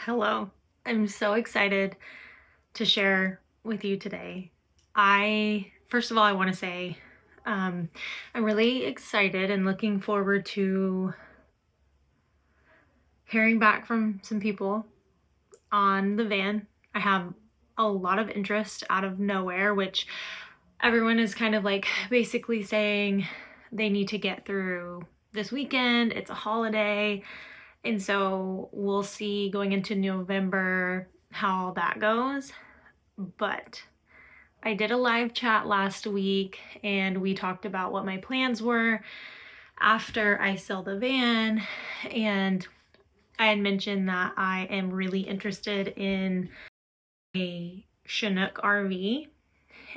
Hello. I'm so excited to share with you today. First of all, I want to say I'm really excited and looking forward to hearing back from some people on the van. I have a lot of interest out of nowhere, which everyone is kind of like basically saying they need to get through this weekend. It's a holiday. And so we'll see going into November how that goes. But I did a live chat last week and we talked about what my plans were after I sell the van. And I had mentioned that I am really interested in a Chinook RV.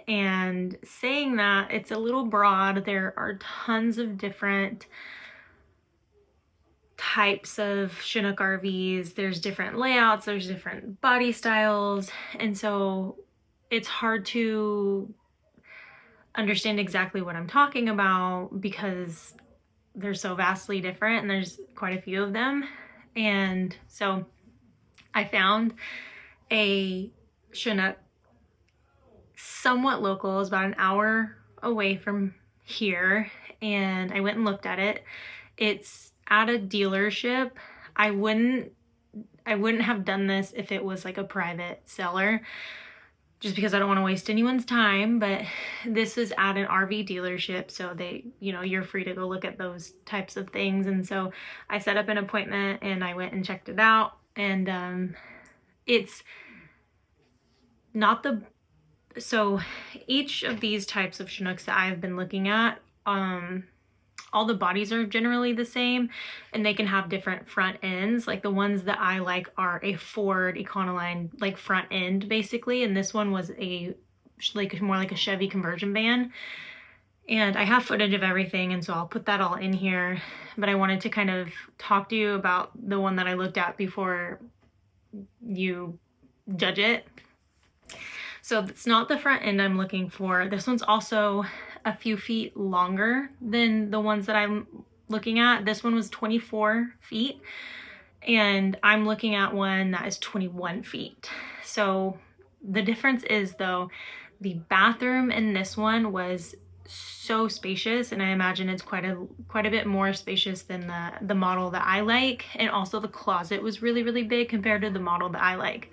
And saying that, it's a little broad. There are tons of different types of Chinook RVs. There's different layouts, there's different body styles, and so it's hard to understand exactly what I'm talking about because they're so vastly different and there's quite a few of them. And so I found a Chinook somewhat local. It was about an hour away from here, and I went and looked at it. It's at a dealership. I wouldn't have done this if it was like a private seller, just because I don't want to waste anyone's time, but this is at an RV dealership, so you're free to go look at those types of things. And so I set up an appointment and I went and checked it out, and it's not so each of these types of Chinooks that I've been looking at, all the bodies are generally the same, and they can have different front ends. Like the ones that I like are a Ford Econoline like front end basically, and this one was more like a Chevy conversion van. And I have footage of everything, and so I'll put that all in here, but I wanted to kind of talk to you about the one that I looked at before you judge it. So it's not the front end I'm looking for. This one's also a few feet longer than the ones that I'm looking at. This one was 24 feet, and I'm looking at one that is 21 feet. So the difference is, though, the bathroom in this one was so spacious, and I imagine it's quite a bit more spacious than the model that I like. And also the closet was really, really big compared to the model that I like.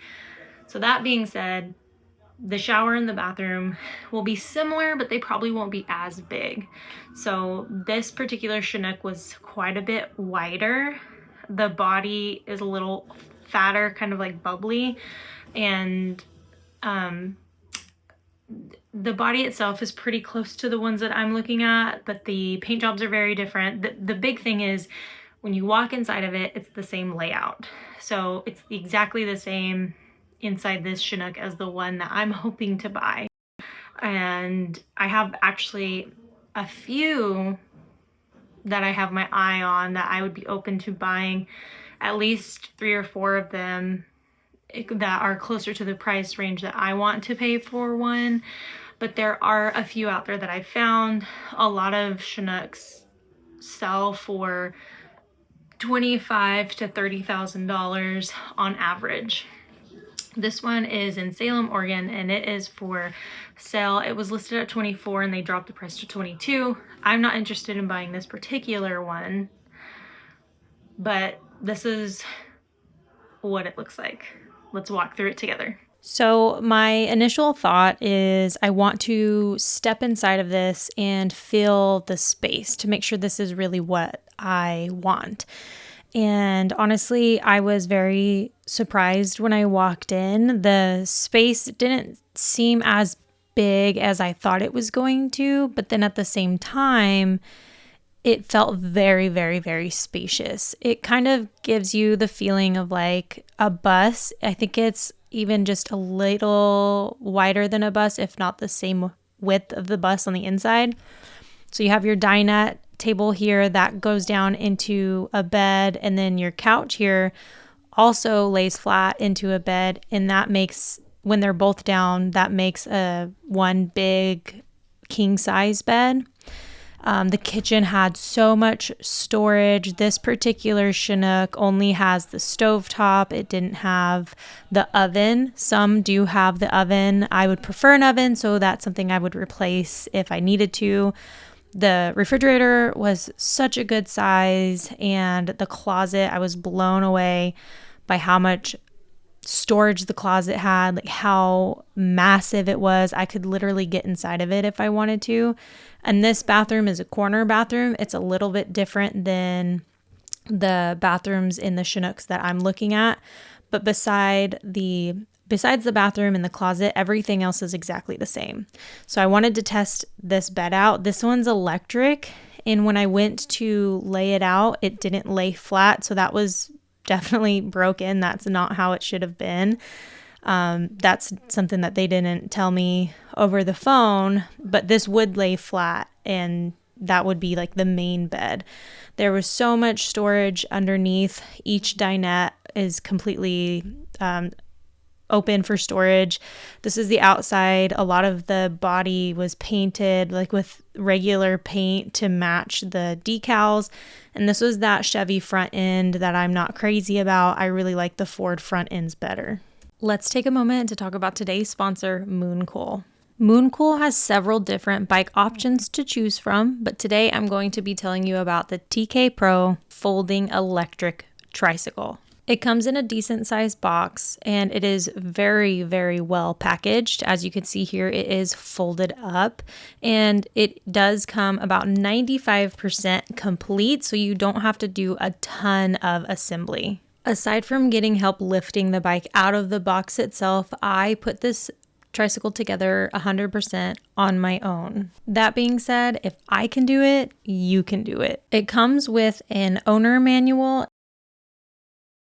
So that being said, the shower and the bathroom will be similar, but they probably won't be as big. So this particular Chinook was quite a bit wider. The body is a little fatter, kind of like bubbly, and the body itself is pretty close to the ones that I'm looking at, but the paint jobs are very different. The big thing is when you walk inside of it, it's the same layout. So it's exactly the same inside this Chinook as the one that I'm hoping to buy. And I have actually a few that I have my eye on that I would be open to buying, at least 3 or 4 of them that are closer to the price range that I want to pay for one. But there are a few out there that I found. A lot of Chinooks sell for $25,000 to $30,000 on average. This one is in Salem, Oregon, and it is for sale. It was listed at 24 and they dropped the price to 22. I'm not interested in buying this particular one, but this is what it looks like. Let's walk through it together. So my initial thought is I want to step inside of this and feel the space to make sure this is really what I want. And honestly, I was very surprised when I walked in. The space didn't seem as big as I thought it was going to, but then at the same time, it felt very, very, very spacious. It kind of gives you the feeling of like a bus. I think it's even just a little wider than a bus, if not the same width of the bus on the inside. So you have your dinette table here that goes down into a bed, and then your couch here also lays flat into a bed, and that makes, when they're both down, that makes a one big king size bed. The kitchen had so much storage. This particular Chinook only has the stovetop. It didn't have the oven. Some do have the oven. I would prefer an oven, so that's something I would replace if I needed to. The refrigerator was such a good size, and the closet, I was blown away by how much storage the closet had, like how massive it was. I could literally get inside of it if I wanted to. And this bathroom is a corner bathroom. It's a little bit different than the bathrooms in the Chinooks that I'm looking at. But besides the bathroom and the closet, everything else is exactly the same. So I wanted to test this bed out. This one's electric, and when I went to lay it out, it didn't lay flat. So that was definitely broken. That's not how it should have been. That's something that they didn't tell me over the phone, but this would lay flat, and that would be like the main bed. There was so much storage underneath. Each dinette is completely open for storage. This is the outside. A lot of the body was painted like with regular paint to match the decals. And this was that Chevy front end that I'm not crazy about. I really like the Ford front ends better. Let's take a moment to talk about today's sponsor, Mooncool. Mooncool has several different bike options to choose from, but today I'm going to be telling you about the TK Pro folding electric tricycle. It comes in a decent sized box, and it is very, very well packaged. As you can see here, it is folded up, and it does come about 95% complete, so you don't have to do a ton of assembly. Aside from getting help lifting the bike out of the box itself, I put this tricycle together 100% on my own. That being said, if I can do it, you can do it. It comes with an owner manual,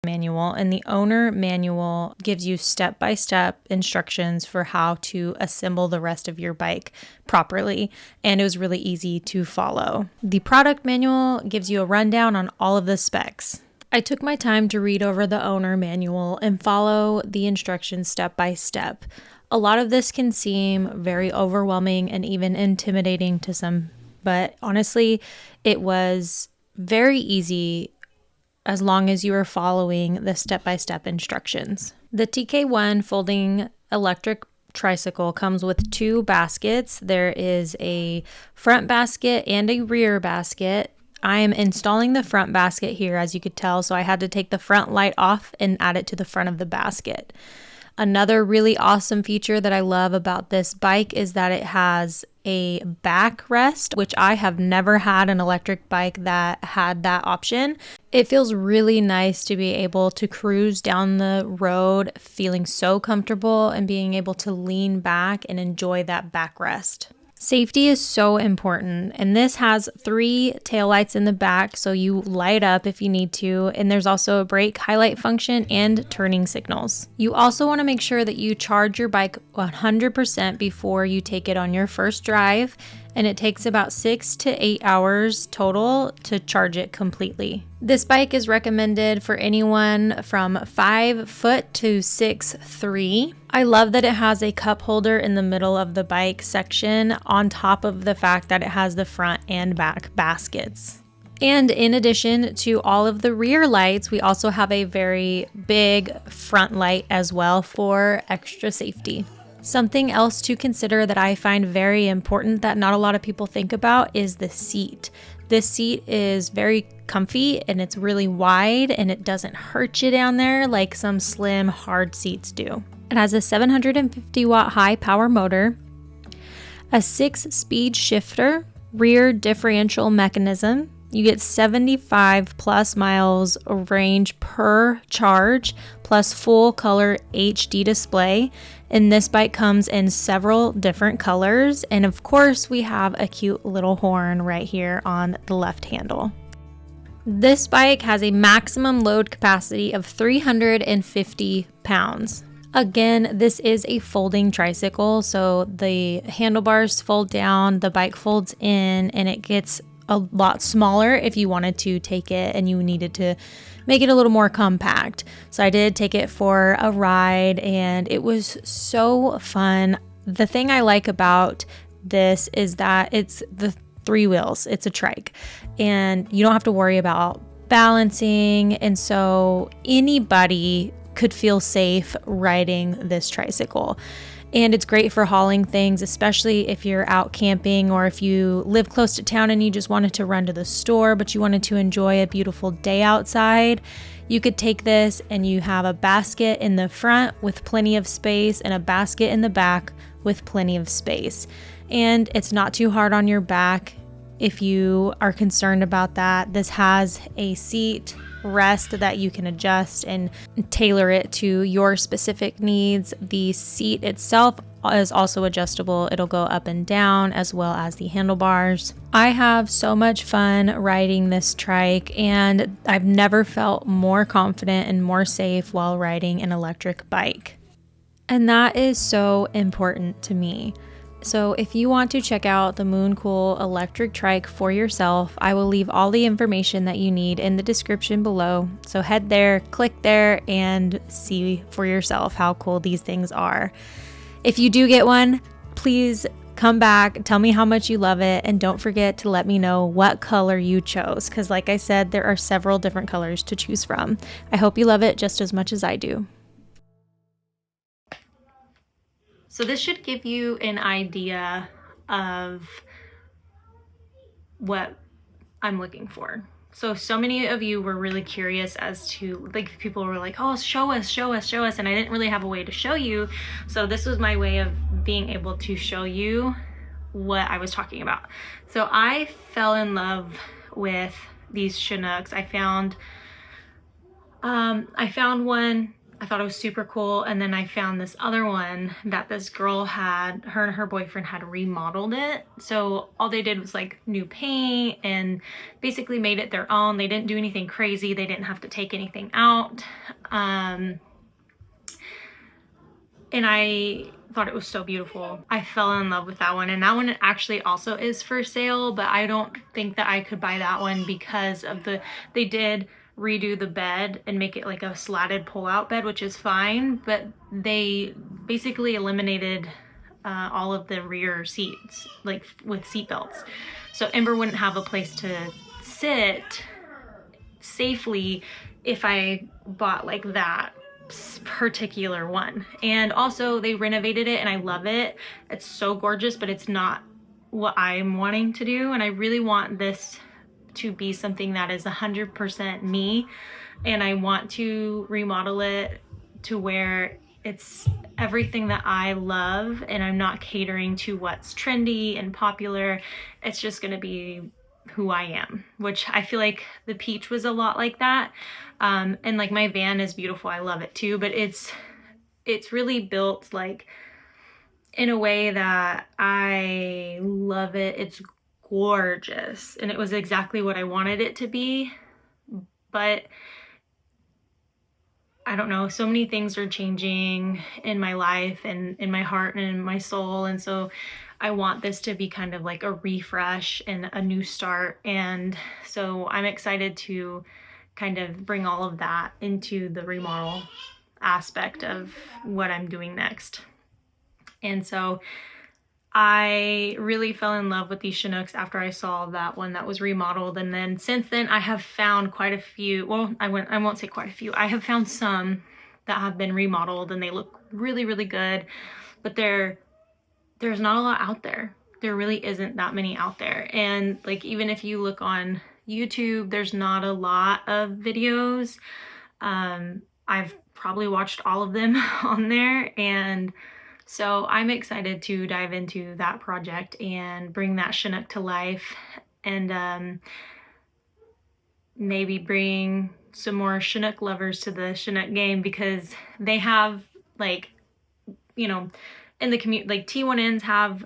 and the owner manual gives you step-by-step instructions for how to assemble the rest of your bike properly, and it was really easy to follow. The product manual gives you a rundown on all of the specs. I took my time to read over the owner manual and follow the instructions step by step. A lot of this can seem very overwhelming and even intimidating to some, but honestly, it was very easy as long as you are following the step-by-step instructions. The TK1 folding electric tricycle comes with 2 baskets. There is a front basket and a rear basket. I am installing the front basket here, as you could tell, so I had to take the front light off and add it to the front of the basket. Another really awesome feature that I love about this bike is that it has a backrest, which I have never had an electric bike that had that option. It feels really nice to be able to cruise down the road feeling so comfortable and being able to lean back and enjoy that backrest. Safety is so important, and this has 3 taillights in the back, so you light up if you need to, and there's also a brake highlight function and turning signals. You also want to make sure that you charge your bike 100% before you take it on your first drive, and it takes about 6 to 8 hours total to charge it completely. This bike is recommended for anyone from 5 foot to 6'3". I love that it has a cup holder in the middle of the bike section on top of the fact that it has the front and back baskets. And in addition to all of the rear lights, we also have a very big front light as well for extra safety. Something else to consider that I find very important that not a lot of people think about is the seat. This seat is very comfy and it's really wide and it doesn't hurt you down there like some slim, hard seats do. It has a 750 watt high power motor, a 6-speed shifter, rear differential mechanism. You get 75 plus miles of range per charge, plus full color HD display. And this bike comes in several different colors. And of course, we have a cute little horn right here on the left handle. This bike has a maximum load capacity of 350 pounds. Again, this is a folding tricycle, so the handlebars fold down, the bike folds in, and it gets a lot smaller if you wanted to take it and you needed to make it a little more compact. So I did take it for a ride and it was so fun. The thing I like about this is that it's the 3 wheels. It's a trike, and you don't have to worry about balancing. And so anybody could feel safe riding this tricycle. And it's great for hauling things, especially if you're out camping or if you live close to town and you just wanted to run to the store, but you wanted to enjoy a beautiful day outside. You could take this and you have a basket in the front with plenty of space and a basket in the back with plenty of space. And it's not too hard on your back if you are concerned about that. This has a seat rest that you can adjust and tailor it to your specific needs. The seat itself is also adjustable. It'll go up and down as well as the handlebars. I have so much fun riding this trike, and I've never felt more confident and more safe while riding an electric bike. And that is so important to me. So if you want to check out the Mooncool electric trike for yourself, I will leave all the information that you need in the description below. So head there, click there, and see for yourself how cool these things are. If you do get one, please come back, tell me how much you love it, and don't forget to let me know what color you chose, because like I said, there are several different colors to choose from. I hope you love it just as much as I do. So this should give you an idea of what I'm looking for. So many of you were really curious as to, like, people were like, oh, show us, and I didn't really have a way to show you. So this was my way of being able to show you what I was talking about. So I fell in love with these Chinooks. I found one, I thought it was super cool, and then I found this other one that this girl had, her and her boyfriend had remodeled it. So all they did was like new paint and basically made it their own. They didn't do anything crazy. They didn't have to take anything out. And I thought it was so beautiful. I fell in love with that one, and that one actually also is for sale, but I don't think that I could buy that one because of they did redo the bed and make it like a slatted pull-out bed, which is fine, but they basically eliminated all of the rear seats, like with seat belts. So Ember wouldn't have a place to sit safely if I bought like that particular one. And also they renovated it and I love it. It's so gorgeous, but it's not what I'm wanting to do, and I really want this to be something that is 100% me, and I want to remodel it to where it's everything that I love, and I'm not catering to what's trendy and popular. It's just gonna be who I am, which I feel like the Peach was a lot like that. And like my van is beautiful, I love it too, but it's really built like in a way that I love it. It's gorgeous, and it was exactly what I wanted it to be, but I don't know, so many things are changing in my life and in my heart and in my soul, and so I want this to be kind of like a refresh and a new start. And so I'm excited to kind of bring all of that into the remodel aspect of what I'm doing next. And so I really fell in love with these Chinooks after I saw that one that was remodeled. And then since then I have found quite a few, well, I won't say quite a few. I have found some that have been remodeled and they look really, really good, but there's not a lot out there. There really isn't that many out there. And like, even if you look on YouTube, there's not a lot of videos. I've probably watched all of them on there, and so I'm excited to dive into that project and bring that Chinook to life, and maybe bring some more Chinook lovers to the Chinook game, because they have, like, you know, in the community, like T1Ns have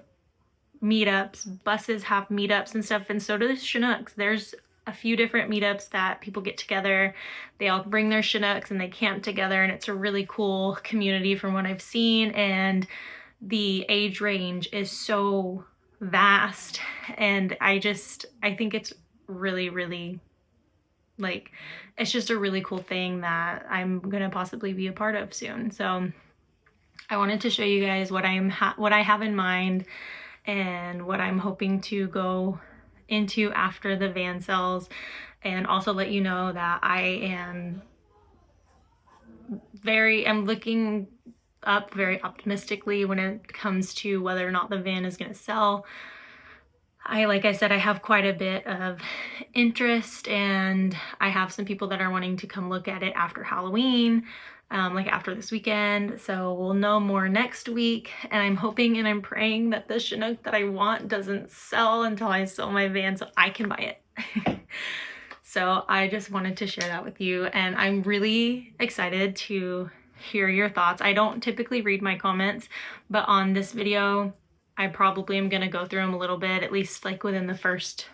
meetups, buses have meetups and stuff, and so do the Chinooks. There's a few different meetups that people get together. They all bring their Chinooks and they camp together, and it's a really cool community from what I've seen, and the age range is so vast, and I think it's really, really, like, it's just a really cool thing that I'm gonna possibly be a part of soon. So I wanted to show you guys what I have in mind and what I'm hoping to go into after the van sells, and also let you know that I'm looking up very optimistically when it comes to whether or not the van is going to sell. Like I said, I have quite a bit of interest, and I have some people that are wanting to come look at it after Halloween, like after this weekend. So we'll know more next week, and I'm hoping and I'm praying that the Chinook that I want doesn't sell until I sell my van so I can buy it. So I just wanted to share that with you, and I'm really excited to hear your thoughts. I don't typically read my comments, but on this video, I probably am going to go through them a little bit, at least like within the first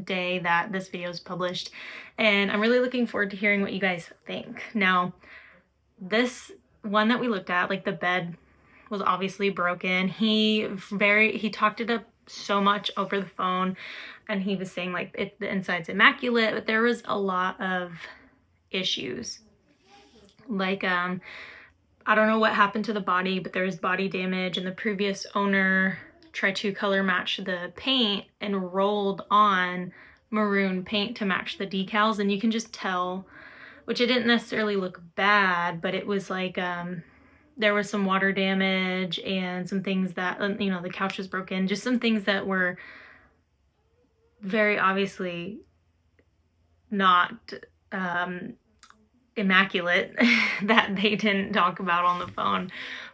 day that this video is published. And I'm really looking forward to hearing what you guys think. Now, this one that we looked at, like the bed was obviously broken. He talked it up so much over the phone, and he was saying like the inside's immaculate, but there was a lot of issues. Like I don't know what happened to the body, but there was body damage, and the previous owner tried to color match the paint and rolled on maroon paint to match the decals, and you can just tell, which it didn't necessarily look bad, but it was like there was some water damage and some things that, you know, the couch was broken, just some things that were very obviously not immaculate that they didn't talk about on the phone.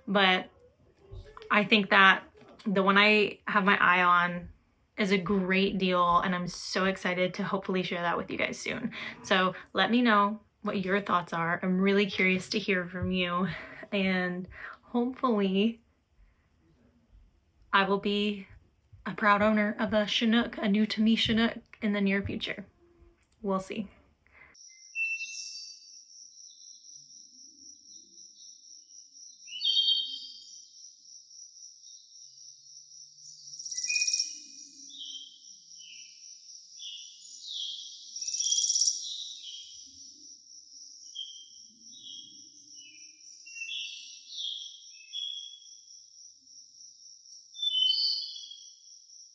But I think that the one I have my eye on is a great deal, and I'm so excited to hopefully share that with you guys soon. So let me know what your thoughts are. I'm really curious to hear from you, and hopefully I will be a proud owner of a Chinook, a new to me Chinook, in the near future. We'll see.